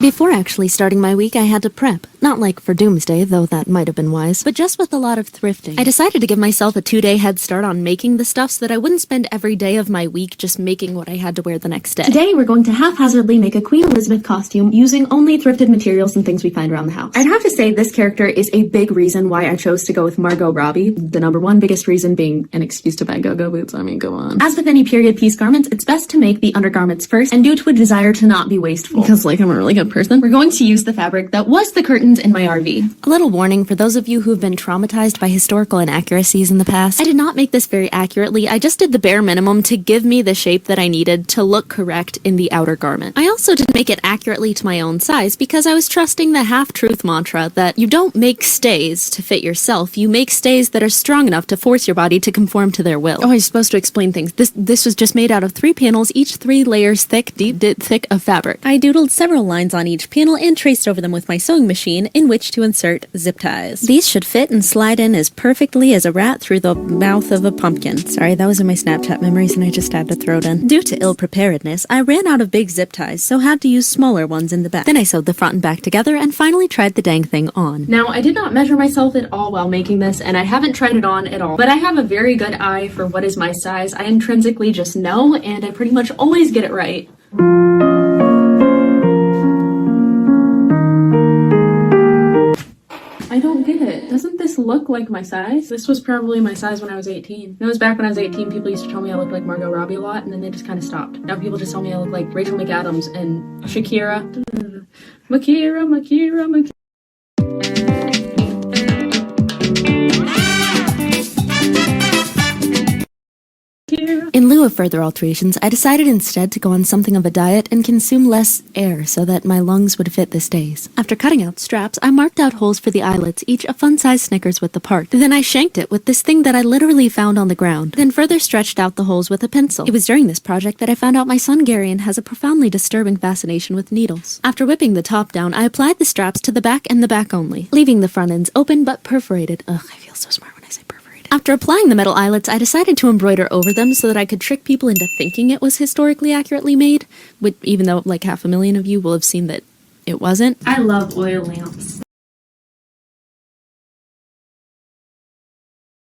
Before actually starting my week, I had to prep. Not like for doomsday, though that might have been wise, but just with a lot of thrifting. I decided to give myself a 2-day head start on making the stuff so that I wouldn't spend every day of my week just making what I had to wear the next day. Today, we're going to haphazardly make a Queen Elizabeth costume using only thrifted materials and things we find around the house. I'd have to say this character is a big reason why I chose to go with Margot Robbie, the number one biggest reason being an excuse to buy go-go boots. I mean, go on. As with any period piece garments, it's best to make the undergarments first, and due to a desire to not be wasteful, because like I'm a really good person, we're going to use the fabric that was the curtains in my RV. A little warning for those of you who have been traumatized by historical inaccuracies in the past. I did not make this very accurately. I just did the bare minimum to give me the shape that I needed to look correct in the outer garment. I also didn't make it accurately to my own size because I was trusting the half-truth mantra that you don't make stays to fit yourself, you make stays that are strong enough to force your body to conform to their will. Oh, I was supposed to explain things. This was just made out of 3 panels, each 3 layers thick, thick of fabric. I doodled several lines on each panel and traced over them with my sewing machine in which to insert zip ties. These should fit and slide in as perfectly as a rat through the mouth of a pumpkin. Sorry, that was in my Snapchat memories and I just had to throw it in. Due to ill preparedness, I ran out of big zip ties, so had to use smaller ones in the back. Then I sewed the front and back together and finally tried the dang thing on. Now, I did not measure myself at all while making this, and I haven't tried it on at all, but I have a very good eye for what is my size. I intrinsically just know, and I pretty much always get it right. I don't get it. Doesn't this look like my size? This was probably my size when I was 18. That was back when I was 18, people used to tell me I looked like Margot Robbie a lot, and then they just kind of stopped. Now people just tell me I look like Rachel McAdams and Shakira. Makira. In lieu of further alterations, I decided instead to go on something of a diet and consume less air so that my lungs would fit the stays. After cutting out straps, I marked out holes for the eyelets, each a fun-sized Snickers width apart. Then I shanked it with this thing that I literally found on the ground, then further stretched out the holes with a pencil. It was during this project that I found out my son Garion has a profoundly disturbing fascination with needles. After whipping the top down, I applied the straps to the back and the back only, leaving the front ends open but perforated. Ugh, I feel so smart when I say perforated. After applying the metal eyelets, I decided to embroider over them so that I could trick people into thinking it was historically accurately made, even though like 500,000 of you will have seen that it wasn't. I love oil lamps.